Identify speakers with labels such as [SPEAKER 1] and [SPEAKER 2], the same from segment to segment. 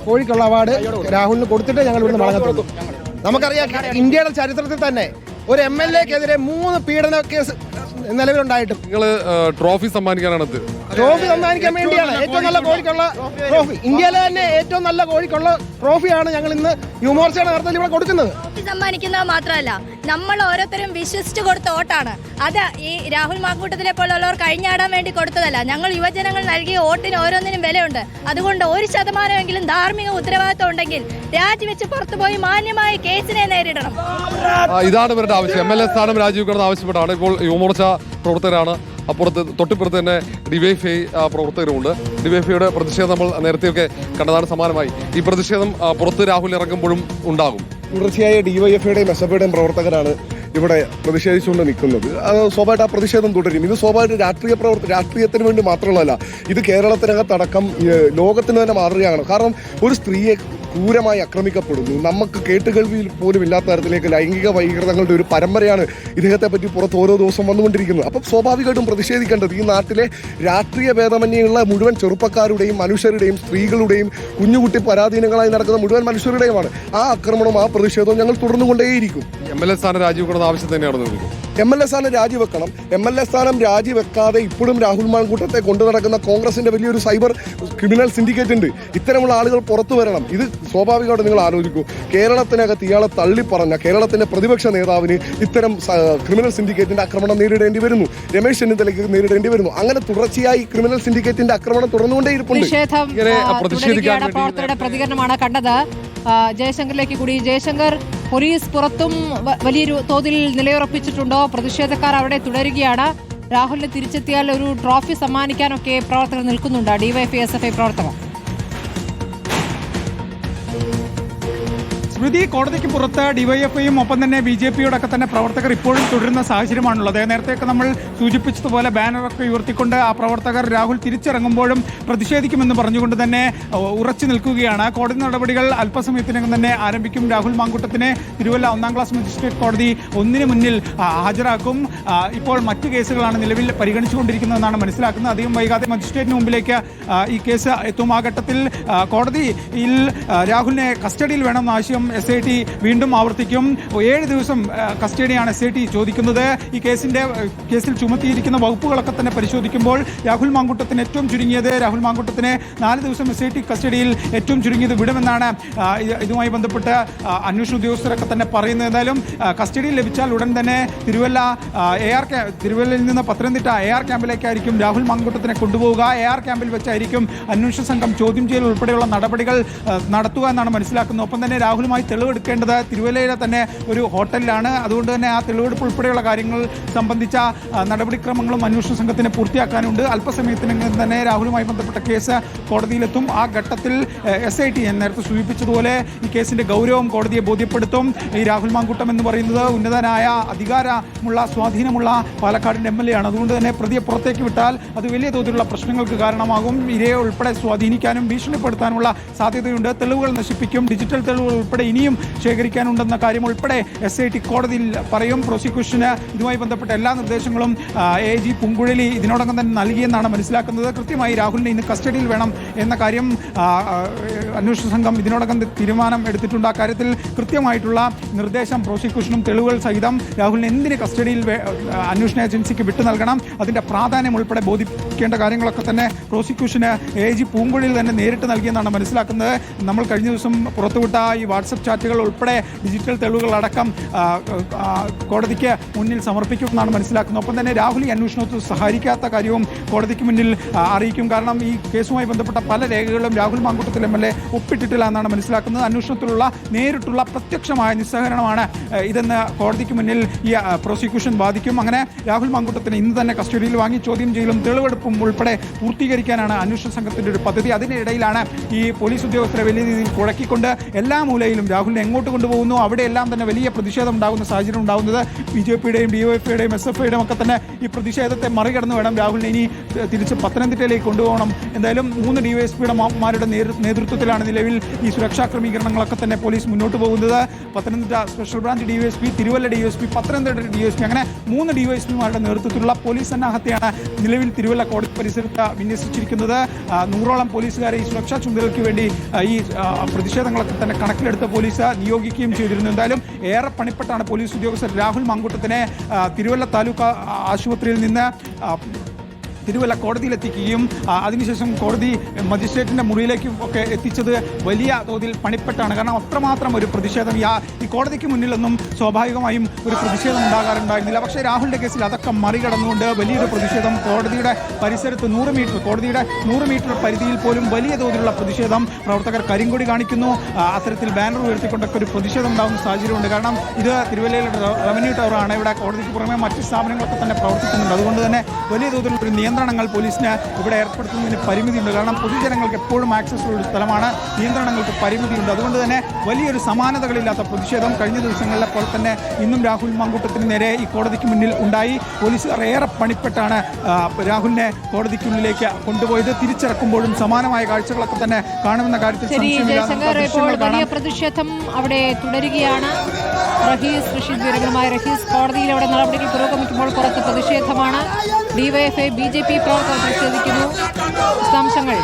[SPEAKER 1] കോഴിക്കുള്ള award രാഹുലിന് കൊടുത്തിട്ട് ഞങ്ങൾ ഇവിടുന്ന് മടങ്ങത്തുള്ളൂ. നമുക്കറിയാം ഇന്ത്യയുടെ ചരിത്രത്തിൽ തന്നെ ഒരു MLA-ക്കെതിരെ 3 പീഡന കേസ് നിലവിലുണ്ടായിട്ടും
[SPEAKER 2] നിങ്ങൾ ട്രോഫി സമ്മാനിക്കാനാണ്
[SPEAKER 1] ട്രോഫി സമ്മാനിക്കാൻ വേണ്ടിയാണ്. ഏറ്റവും നല്ല കോഴിക്കുള്ള ട്രോഫി, ഇന്ത്യയിലെ തന്നെ ഏറ്റവും നല്ല കോഴിക്കുള്ള ട്രോഫിയാണ് ഞങ്ങൾ ഇന്ന് യുവമോർച്ചയുടെ നേതൃത്വത്തിൽ ഇവിടെ കൊടുക്കുന്നത്.
[SPEAKER 3] ട്രോഫി സമ്മാനിക്കുന്നത് മാത്രമല്ല, നമ്മൾ ഓരോരുത്തരും വിശ്വസിച്ച് കൊടുത്ത വോട്ടാണ് അത്. ഈ രാഹുൽ മാങ്കൂട്ടത്തിനെ പോലുള്ളവർ കഴിഞ്ഞാടാൻ വേണ്ടി കൊടുത്തതല്ല. ഞങ്ങൾ യുവജനങ്ങൾ നൽകിയ വോട്ടിന് ഓരോന്നിനും വിലയുണ്ട്. അതുകൊണ്ട് 1% ധാർമ്മിക ഉത്തരവാദിത്വം ഉണ്ടെങ്കിൽ രാജിവെച്ച് പുറത്തുപോയി മാന്യമായ കേസിനെ നേരിടണം.
[SPEAKER 2] ഇതാണ് ഇവരുടെ ആവശ്യം. MLA സ്ഥാനം രാജിവെക്കണമെന്ന് ആവശ്യപ്പെട്ടാണ് ഇപ്പോൾ യുവമോർച്ച പ്രവർത്തകരാണ്. അപ്പുറത്ത് തൊട്ടിപ്പുറത്ത് തന്നെ DYFI പ്രവർത്തകരുമുണ്ട്. DYFIയുടെ പ്രതിഷേധം നമ്മൾ നേരത്തെയൊക്കെ കണ്ടതാണ്. സമാനമായി ഈ പ്രതിഷേധം പുറത്ത് രാഹുൽ ഇറങ്ങുമ്പോഴും ഉണ്ടാകും.
[SPEAKER 4] തുടർച്ചയായ DYFIയുടെയും SFIയുടെയും പ്രവർത്തകരാണ് ഇവിടെ പ്രതിഷേധിച്ചുകൊണ്ട് നിൽക്കുന്നത്. അത് സ്വാഭാവികമായിട്ട് ആ പ്രതിഷേധം തുടരും. ഇത് സ്വാഭാവികമായിട്ട് രാഷ്ട്രീയത്തിന് വേണ്ടി മാത്രമല്ല, ഇത് കേരളത്തിനകത്തടക്കം ലോകത്തിന് തന്നെ മാതൃകയാണ്. കാരണം ഒരു സ്ത്രീയെ ക്രൂരമായി ആക്രമിക്കപ്പെടുന്നു. നമുക്ക് കേട്ടുകേൾവിയിൽ പോലും ഇല്ലാത്ത തരത്തിലേക്ക് ലൈംഗിക വൈകൃതങ്ങളുടെ ഒരു പരമ്പരയാണ് ഇദ്ദേഹത്തെ പറ്റി പുറത്ത് ഓരോ ദിവസം വന്നുകൊണ്ടിരിക്കുന്നത്. അപ്പം സ്വാഭാവികമായിട്ടും പ്രതിഷേധിക്കേണ്ടത് ഈ നാട്ടിലെ രാഷ്ട്രീയ ഭേദമന്യുള്ള മുഴുവൻ ചെറുപ്പക്കാരുടെയും മനുഷ്യരുടെയും സ്ത്രീകളുടെയും കുഞ്ഞുകുട്ടി പരാധീനങ്ങളായി നടക്കുന്ന മുഴുവൻ മനുഷ്യരുടെയുമാണ്. ആ ആക്രമണവും ആ പ്രതിഷേധവും ഞങ്ങൾ തുടർന്നുകൊണ്ടേയിരിക്കും.
[SPEAKER 2] MLA സ്ഥാനം രാജിവെക്കണമെന്ന ആവശ്യം തന്നെയാണ്.
[SPEAKER 4] MLA സ്ഥാനം രാജിവെക്കണം. MLA സ്ഥാനം രാജിവെക്കാതെ ഇപ്പോഴും രാഹുൽ മാങ്കൂട്ടത്തെ കൊണ്ടു നടക്കുന്ന കോൺഗ്രസിന്റെ വലിയൊരു സൈബർ ക്രിമിനൽ സിൻഡിക്കേറ്റ് ഉണ്ട്. ഇത്തരമുള്ള ആളുകൾ പുറത്തു വരണം. ഇത് സ്വാഭാവികമായിട്ട് നിങ്ങൾ ആലോചിക്കൂ, കേരളത്തിനകത്ത് ഇയാളെ തള്ളിപ്പറഞ്ഞ കേരളത്തിന്റെ പ്രതിപക്ഷ നേതാവിന് ഇത്തരം ക്രിമിനൽ സിൻഡിക്കേറ്റിന്റെ ആക്രമണം നേരിടേണ്ടി വരുന്നു. രമേശ് ചെന്നിത്തലയ്ക്ക് നേരിടേണ്ടി വരുന്നു. അങ്ങനെ തുടർച്ചയായി ക്രിമിനൽ സിൻഡിക്കേറ്റിന്റെ ആക്രമണം തുടർന്നുകൊണ്ടേയിരിക്കുന്നു.
[SPEAKER 5] പ്രവർത്തകരുടെ പ്രതികരണമാണ് കണ്ടത്. ജയശങ്കറിലേക്ക് കൂടി. ജയശങ്കർ, പോലീസ് പുറത്തും വലിയൊരു തോതിൽ നിലയുറപ്പിച്ചിട്ടുണ്ടോ? പ്രതിഷേധക്കാർ അവിടെ തുടരുകയാണ്. രാഹുലിന് തിരിച്ചെത്തിയാൽ ഒരു ട്രോഫി സമ്മാനിക്കാനൊക്കെ പ്രവർത്തകർ നിൽക്കുന്നുണ്ട്. DYFI SFI പ്രവർത്തകർ.
[SPEAKER 6] സ്മൃതി, കോടതിക്ക് പുറത്ത് DYFIയും ഒപ്പം തന്നെ BJPയോടൊക്കെ തന്നെ പ്രവർത്തകർ ഇപ്പോഴും തുടരുന്ന സാഹചര്യമാണുള്ളത്. നേരത്തെയൊക്കെ നമ്മൾ സൂചിപ്പിച്ചതുപോലെ ബാനറൊക്കെ ഉയർത്തിക്കൊണ്ട് ആ പ്രവർത്തകർ രാഹുൽ തിരിച്ചിറങ്ങുമ്പോൾ പ്രതിഷേധിക്കുമെന്ന് പറഞ്ഞുകൊണ്ട് തന്നെ ഉറച്ചു നിൽക്കുകയാണ്. കോടതി നടപടികൾ അല്പസമയത്തിനകം തന്നെ ആരംഭിക്കും. രാഹുൽ മാങ്കൂട്ടത്തിനെ തിരുവല്ല 1ാം ക്ലാസ് മജിസ്ട്രേറ്റ് കോടതി 1 മുന്നിൽ ഹാജരാക്കും. ഇപ്പോൾ മറ്റ് കേസുകളാണ് നിലവിൽ പരിഗണിച്ചുകൊണ്ടിരിക്കുന്നതെന്നാണ് മനസ്സിലാക്കുന്നത്. അധികം വൈകാതെ മജിസ്ട്രേറ്റിന് മുമ്പിലേക്ക് ഈ കേസ് എത്തും. ആ ഘട്ടത്തിൽ കോടതിയിൽ രാഹുലിനെ കസ്റ്റഡിയിൽ വേണമെന്ന ആവശ്യം SIT വീണ്ടും ആവർത്തിക്കും. 7 ദിവസം കസ്റ്റഡിയാണ് SIT ചോദിക്കുന്നത്. ഈ കേസിൽ ചുമത്തിയിരിക്കുന്ന വകുപ്പുകളൊക്കെ തന്നെ പരിശോധിക്കുമ്പോൾ രാഹുൽ മാങ്കൂട്ടത്തിന് ഏറ്റവും ചുരുങ്ങിയത് 4 ദിവസം SIT കസ്റ്റഡിയിൽ ഏറ്റവും ചുരുങ്ങിയത് വിടുമെന്നാണ് ഇതുമായി ബന്ധപ്പെട്ട് അന്വേഷണ ഉദ്യോഗസ്ഥരൊക്കെ തന്നെ പറയുന്നത്. എന്തായാലും കസ്റ്റഡിയിൽ ലഭിച്ചാൽ ഉടൻ തന്നെ തിരുവല്ലയിൽ നിന്ന് പത്തനംതിട്ട AR ക്യാമ്പിലേക്കായിരിക്കും രാഹുൽ മാങ്കൂട്ടത്തിനെ കൊണ്ടുപോവുക. AR ക്യാമ്പിൽ വെച്ചായിരിക്കും അന്വേഷണ സംഘം ചോദ്യം ചെയ്യൽ ഉൾപ്പെടെയുള്ള നടപടികൾ നടത്തുക എന്നാണ് മനസ്സിലാക്കുന്നത്. ഒപ്പം തന്നെ രാഹുലുമായി തെളിവെടുക്കേണ്ടത് തിരുവല്ലയിലെ തന്നെ ഒരു ഹോട്ടലിലാണ്. അതുകൊണ്ട് തന്നെ ആ തെളിവെടുപ്പ് ഉൾപ്പെടെയുള്ള കാര്യങ്ങൾ സംബന്ധിച്ച നടപടിക്രമങ്ങളും അന്വേഷണ സംഘത്തിന് പൂർത്തിയാക്കാനുണ്ട്. അല്പസമയത്തിനകം തന്നെ രാഹുലുമായി ബന്ധപ്പെട്ട കേസ് കോടതിയിലെത്തും. ആ ഘട്ടത്തിൽ SIT ഞാൻ നേരത്തെ സൂചിപ്പിച്ചതുപോലെ ഈ കേസിന്റെ ഗൗരവം കോടതിയെ ബോധ്യപ്പെടുത്തും. ഈ രാഹുൽ മാങ്കൂട്ടം എന്ന് പറയുന്നത് ഉന്നതനായ അധികാരമുള്ള സ്വാധീനമുള്ള പാലക്കാടിന്റെ MLA ആണ്. അതുകൊണ്ട് തന്നെ പ്രതിയെ പുറത്തേക്ക് വിട്ടാൽ അത് വലിയ തോതിലുള്ള പ്രശ്നങ്ങൾക്ക് കാരണമാകും. ഇരയെ ഉൾപ്പെടെ സ്വാധീനിക്കാനും ഭീഷണിപ്പെടുത്താനുള്ള സാധ്യതയുണ്ട്. തെളിവുകൾ നശിപ്പിക്കും. ഡിജിറ്റൽ തെളിവുകൾ ഉൾപ്പെടെ ഇനിയും ശേഖരിക്കാനുണ്ടെന്ന കാര്യം ഉൾപ്പെടെ SIT കോടതിയിൽ പറയും. പ്രോസിക്യൂഷന് ഇതുമായി ബന്ധപ്പെട്ട എല്ലാ നിർദ്ദേശങ്ങളും AG പൂങ്കുഴലി ഇതിനോടകം തന്നെ നൽകിയെന്നാണ് മനസ്സിലാക്കുന്നത്. കൃത്യമായി രാഹുലിനെ ഇന്ന് കസ്റ്റഡിയിൽ വേണം എന്ന കാര്യം അന്വേഷണ സംഘം ഇതിനോടകം തീരുമാനം എടുത്തിട്ടുണ്ട്. ആ കാര്യത്തിൽ കൃത്യമായിട്ടുള്ള നിർദ്ദേശം പ്രോസിക്യൂഷനും തെളിവുകൾ സഹിതം രാഹുലിനെ എന്തിന് കസ്റ്റഡിയിൽ അന്വേഷണ ഏജൻസിക്ക് വിട്ടു നൽകണം, അതിൻ്റെ പ്രാധാന്യം ഉൾപ്പെടെ ബോധിപ്പിക്കേണ്ട കാര്യങ്ങളൊക്കെ തന്നെ പ്രോസിക്യൂഷന് AG പൂങ്കുഴലിൽ തന്നെ നേരിട്ട് നൽകിയെന്നാണ് മനസ്സിലാക്കുന്നത്. നമ്മൾ കഴിഞ്ഞ ദിവസം പുറത്തുവിട്ട ഈ വാട്സപ്പ് ചാറ്റുകൾ ഉൾപ്പെടെ ഡിജിറ്റൽ തെളിവുകളടക്കം കോടതിക്ക് മുന്നിൽ സമർപ്പിക്കുമെന്നാണ് മനസ്സിലാക്കുന്നത്. ഒപ്പം തന്നെ രാഹുൽ ഈ അന്വേഷണത്തിൽ സഹായിക്കാത്ത കാര്യവും കോടതിക്ക് മുന്നിൽ അറിയിക്കും. കാരണം ഈ കേസുമായി ബന്ധപ്പെട്ട പല രേഖകളും രാഹുൽ മാങ്കൂട്ടത്തിൽ MLA ഒപ്പിട്ടിട്ടില്ല എന്നാണ് മനസ്സിലാക്കുന്നത്. അന്വേഷണത്തിലുള്ള നേരിട്ടുള്ള പ്രത്യക്ഷമായ നിസ്സഹകരണമാണ് ഇതെന്ന് കോടതിക്ക് മുന്നിൽ ഈ പ്രോസിക്യൂഷൻ വാദിക്കും. അങ്ങനെ രാഹുൽ മാങ്കൂട്ടത്തിന് ഇന്ന് തന്നെ കസ്റ്റഡിയിൽ വാങ്ങി ചോദ്യം ചെയ്യലും തെളിവെടുപ്പും ഉൾപ്പെടെ പൂർത്തീകരിക്കാനാണ് അന്വേഷണ സംഘത്തിൻ്റെ ഒരു പദ്ധതി. അതിനിടയിലാണ് ഈ പോലീസ് ഉദ്യോഗസ്ഥരെ വലിയ രീതിയിൽ കുഴക്കിക്കൊണ്ട് എല്ലാ മൂലയിലും എന്തായാലും രാഹുലിനെ എങ്ങോട്ട് കൊണ്ടുപോകുന്നു അവിടെയെല്ലാം തന്നെ വലിയ പ്രതിഷേധം ഉണ്ടാകുന്ന സാഹചര്യം ഉണ്ടാകുന്നത് BJPയുടെയും DYFIയുടെയും SFIയുടെയും ഒക്കെ തന്നെ ഈ പ്രതിഷേധത്തെ മറികടന്ന് വേണം രാഹുലിനെ ഇനി തിരിച്ച് പത്തനംതിട്ടയിലേക്ക് കൊണ്ടുപോകണം. എന്തായാലും 3 DYSPയുടെ മാരുടെ നേതൃത്വത്തിലാണ് നിലവിൽ ഈ സുരക്ഷാ ക്രമീകരണങ്ങളൊക്കെ തന്നെ പോലീസ് മുന്നോട്ട് പോകുന്നത്. Pathanamthitta special branch DYSP, Thiruvalla DYSP, Pathanamthitta DYSP അങ്ങനെ 3 DYSPമാരുടെ നേതൃത്വത്തിലുള്ള പോലീസ് സന്നാഹത്തെയാണ് നിലവിൽ തിരുവല്ല കോടതി പരിസരത്ത് വിന്യസിച്ചിരിക്കുന്നത്. 100ഓളം പോലീസുകാരെ ഈ സുരക്ഷാ ചുമതലയ്ക്ക് വേണ്ടി ഈ പ്രതിഷേധങ്ങളൊക്കെ തന്നെ കണക്കിലെടുത്ത് പോലീസ് നിയോഗിക്കുകയും ചെയ്തിരുന്നു. എന്തായാലും ഏറെ പണിപ്പെട്ടാണ് പോലീസ് ഉദ്യോഗസ്ഥർ രാഹുൽ മാങ്കൂട്ടത്തിനെ തിരുവല്ല താലൂക്ക് ആശുപത്രിയിൽ നിന്ന് തിരുവല്ല കോടതിയിലെത്തിക്കുകയും അതിനുശേഷം കോടതി മജിസ്ട്രേറ്റിൻ്റെ മുറിയിലേക്കും ഒക്കെ എത്തിച്ചത് വലിയ തോതിൽ പണിപ്പെട്ടാണ്. കാരണം അത്രമാത്രം ഒരു പ്രതിഷേധം ഈ കോടതിക്ക് മുന്നിലൊന്നും സ്വാഭാവികമായും ഒരു പ്രതിഷേധം ഉണ്ടാകാറുണ്ടായിരുന്നില്ല. പക്ഷേ രാഹുലിൻ്റെ കേസിൽ അതൊക്കെ മറികടന്നുകൊണ്ട് വലിയൊരു പ്രതിഷേധം കോടതിയുടെ പരിസരത്ത് 100 മീറ്റർ കോടതിയുടെ 100 മീറ്റർ പരിധിയിൽ പോലും വലിയ തോതിലുള്ള പ്രതിഷേധം. പ്രവർത്തകർ കരിങ്കൊടി കാണിക്കുന്നു, അത്തരത്തിൽ ബാനർ ഉയർത്തിക്കൊണ്ടൊക്കെ ഒരു പ്രതിഷേധം ഉണ്ടാകുന്ന സാഹചര്യമുണ്ട്. കാരണം ഇത് തിരുവല്ലയിലെ റവന്യൂ ടവറാണ്. ഇവിടെ കോടതിക്ക് പുറമെ മറ്റ് സ്ഥാപനങ്ങളൊക്കെ തന്നെ പ്രവർത്തിക്കുന്നുണ്ട്. അതുകൊണ്ട് തന്നെ വലിയ തോതിലുള്ള നിയന്ത്രണങ്ങൾ പോലീസിന് ഇവിടെ ഏർപ്പെടുത്തുന്നതിന് പരിമിതിയുണ്ട്. കാരണം പൊതുജനങ്ങൾക്ക് എപ്പോഴും ആക്സസ് ഉള്ള ഒരു സ്ഥലമാണ്, നിയന്ത്രണങ്ങൾക്ക് പരിമിതിയുണ്ട്. അതുകൊണ്ട് തന്നെ വലിയൊരു സമാനതകളില്ലാത്ത പ്രതിഷേധം കഴിഞ്ഞ ദിവസങ്ങളിലെ പോലെ തന്നെ ഇന്നും രാഹുൽ മാങ്കൂട്ടത്തിന് നേരെ ഈ കോടതിക്ക് മുന്നിൽ ഉണ്ടായി. പോലീസുകാർ ഏറെ പണിപ്പെട്ടാണ് രാഹുലിനെ കോടതിക്കുള്ളിലേക്ക് കൊണ്ടുപോയത്. തിരിച്ചിറക്കുമ്പോഴും സമാനമായ കാഴ്ചകളൊക്കെ തന്നെ കാണുമെന്ന കാര്യത്തിൽ
[SPEAKER 5] വലിയ പ്രതിഷേധം അവിടെ തുടരുകയാണ്. റഷീദ് വിവരങ്ങളുമായി റഷീദ്, കോടതിയിൽ അവിടെ നടപടികൾ പുരോഗമിക്കുമ്പോൾ പുറത്ത് പ്രതിഷേധമാണ്. DYFI BJP പ്രവർത്തകർ പ്രതിഷേധിക്കുന്നു. വിശദാംശങ്ങൾ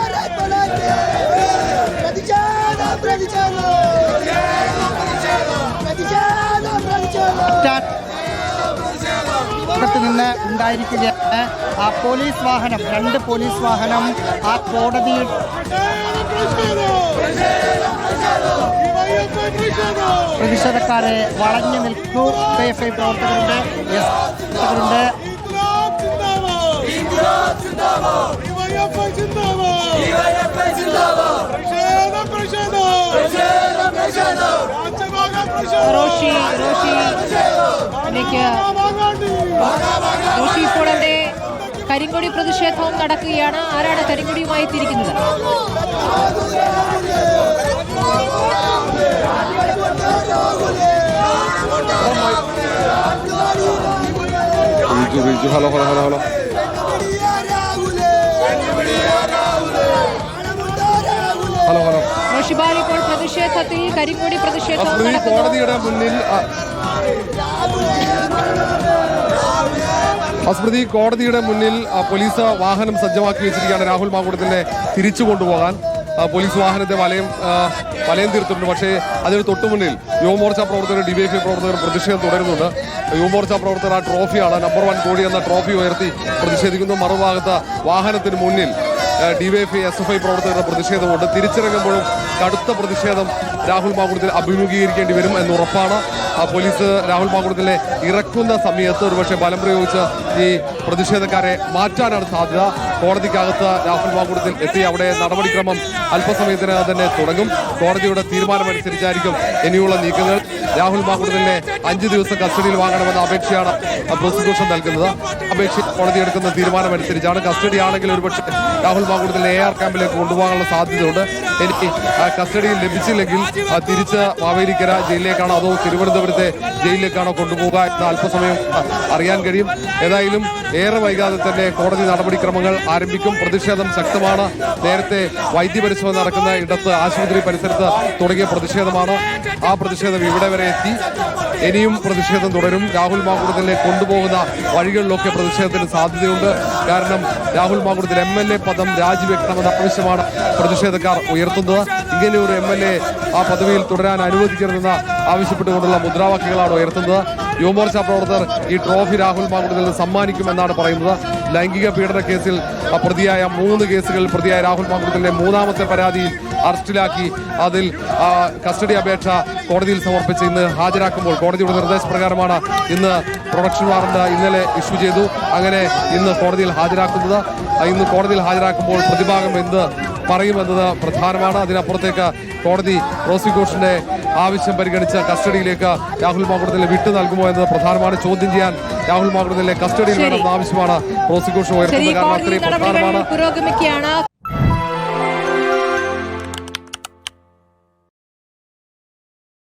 [SPEAKER 7] നിന്ന് ഉണ്ടായിരിക്കുകയാണ്. ആ പോലീസ് വാഹനം, 2 പോലീസ് വാഹനം ആ കോടതിയിൽ പ്രതിഷേധക്കാരെ വളഞ്ഞു നിൽക്കുന്നു. DYFI പ്രവർത്തകരുണ്ട്, പ്രവർത്തകരുണ്ട്.
[SPEAKER 5] റോഷി ഇപ്പോൾ അവിടെ കരിങ്കൊടി പ്രതിഷേധവും നടക്കുകയാണ്. ആരാണ് കരിങ്കൊടിയുമായി തിരിക്കുന്നത്?
[SPEAKER 2] Hello hello hello hello hello hello
[SPEAKER 5] റോഷിബാൽ ഇപ്പോൾ പ്രതിഷേധത്തിൽ കരിങ്കൊടി പ്രതിഷേധവും
[SPEAKER 2] കോടതിയുടെ മുന്നിൽ അസ്മൃതി കോടതിയുടെ മുന്നിൽ പോലീസ് വാഹനം സജ്ജമാക്കി വെച്ചിരിക്കുകയാണ്. രാഹുൽ മാങ്കൂട്ടത്തിനെ തിരിച്ചു കൊണ്ടുപോകാൻ പോലീസ് വാഹനത്തെ വലയം തീർത്തിട്ടുണ്ട്. പക്ഷേ അതിന് തൊട്ടു മുന്നിൽ യുവമോർച്ച പ്രവർത്തകർ, DYFI പ്രവർത്തകർ പ്രതിഷേധം തുടരുന്നുണ്ട്. യുവമോർച്ച പ്രവർത്തകർ ആ ട്രോഫിയാണ്, നമ്പർ 1 കോടി എന്ന ട്രോഫി ഉയർത്തി പ്രതിഷേധിക്കുന്നു. മറുഭാഗത്ത് വാഹനത്തിന് മുന്നിൽ DYFI SFI പ്രവർത്തകരുടെ പ്രതിഷേധമുണ്ട്. തിരിച്ചിറങ്ങുമ്പോഴും കടുത്ത പ്രതിഷേധം രാഹുൽ മാങ്കൂട്ടത്തിൽ അഭിമുഖീകരിക്കേണ്ടി വരും എന്നുറപ്പാണ്. പോലീസ് രാഹുൽ മാങ്കൂട്ടത്തിനെ ഇറക്കുന്ന സമയത്ത് ഒരുപക്ഷെ ബലം പ്രയോഗിച്ച് ഈ പ്രതിഷേധക്കാരെ മാറ്റാനാണ് സാധ്യത. കോടതിക്കകത്ത് രാഹുൽ മാങ്കൂട്ടത്തിൽ എത്തി അവിടെ നടപടിക്രമം അല്പസമയത്തിനകം തന്നെ തുടങ്ങും. കോടതിയുടെ തീരുമാനമനുസരിച്ചായിരിക്കും ഇനിയുള്ള നീക്കങ്ങൾ. രാഹുൽ മാങ്കൂട്ടത്തിനെ 5 ദിവസം കസ്റ്റഡിയിൽ വാങ്ങണമെന്ന അപേക്ഷയാണ് പ്രോസിക്യൂഷൻ നൽകുന്നത്. അപേക്ഷ കോടതി എടുക്കുന്ന തീരുമാനമനുസരിച്ചാണ്. കസ്റ്റഡി ആണെങ്കിൽ ഒരുപക്ഷെ രാഹുൽ മാങ്കൂട്ടത്തിനെ AR ക്യാമ്പിലേക്ക് കൊണ്ടുപോകാനുള്ള സാധ്യതയുണ്ട്. എനിക്ക് കസ്റ്റഡിയിൽ ലഭിച്ചില്ലെങ്കിൽ തിരിച്ച് മാവേലിക്കര ജയിലിലേക്കാണോ അതോ തിരുവനന്തപുരത്തെ ജയിലിലേക്കാണോ കൊണ്ടുപോകുക എന്ന് അല്പസമയം അറിയാൻ കഴിയും. ഏതായാലും ഏറെ വൈകാതെ തന്നെ കോടതി നടപടിക്രമങ്ങൾ ആരംഭിക്കും. പ്രതിഷേധം ശക്തമാണ്. നേരത്തെ വൈദ്യപരിശോധന നടക്കുന്ന ഇടത്ത് ആശുപത്രി പരിസരത്ത് തുടങ്ങിയ പ്രതിഷേധമാണ്. ആ പ്രതിഷേധം ഇവിടെ വരെ എത്തി. ഇനിയും പ്രതിഷേധം തുടരും. രാഹുൽ മാങ്കൂട്ടത്തിനെ കൊണ്ടുപോകുന്ന വഴികളിലൊക്കെ പ്രതിഷേധത്തിന് സാധ്യതയുണ്ട്. കാരണം രാഹുൽ മാങ്കൂട്ടത്തിൽ MLA പദം രാജിവെക്കണമെന്ന ആവശ്യമാണ് പ്രതിഷേധക്കാർ ഉയർത്തുന്നത്. ഇങ്ങനെയൊരു MLA ആ പദവിയിൽ തുടരാൻ അനുവദിക്കരുതെന്ന് ആവശ്യപ്പെട്ടുകൊണ്ടുള്ള മുദ്രാവാക്യങ്ങളാണ് ഉയർത്തുന്നത്. യുവമോർച്ച പ്രവർത്തകർ ഈ ട്രോഫി രാഹുൽ മാങ്കൂട്ടത്തിന് സമ്മാനിക്കുമെന്നാണ് പറയുന്നത്. ലൈംഗിക പീഡന കേസിൽ പ്രതിയായ 3 കേസുകളിൽ പ്രതിയായ രാഹുൽ മാങ്കൂട്ടത്തിനെ 3ാമത്തെ പരാതിയിൽ അറസ്റ്റിലാക്കി അതിൽ കസ്റ്റഡി അപേക്ഷ കോടതിയിൽ സമർപ്പിച്ച് ഇന്ന് ഹാജരാക്കുമ്പോൾ കോടതിയുടെ നിർദ്ദേശപ്രകാരമാണ് ഇന്ന് പ്രൊഡക്ഷൻ വാറന്റ് ഇന്നലെ ഇഷ്യൂ ചെയ്തു. അങ്ങനെ ഇന്ന് കോടതിയിൽ ഹാജരാക്കുന്നത്. ഇന്ന് കോടതിയിൽ ഹാജരാക്കുമ്പോൾ പ്രതിഭാഗം എന്ത് പറയുമെന്നത് പ്രധാനമാണ്. അതിനപ്പുറത്തേക്ക് കോടതി പ്രോസിക്യൂഷന്റെ ആവശ്യം പരിഗണിച്ച് കസ്റ്റഡിയിലേക്ക് രാഹുൽ മാങ്കൂട്ടത്തിനെ വിട്ടു നൽകുമോ എന്നത് പ്രധാനമാണ്. ചോദ്യം ചെയ്യാൻ രാഹുൽ മാങ്കൂട്ടത്തിനെ കസ്റ്റഡിയിൽ വേണമെന്ന ആവശ്യമാണ് പ്രോസിക്യൂഷൻ ഉയർത്തുന്നത്. കാരണം അത്രയും പ്രധാനമാണ്.
[SPEAKER 5] പുരോഗമിക്കുകയാണ്.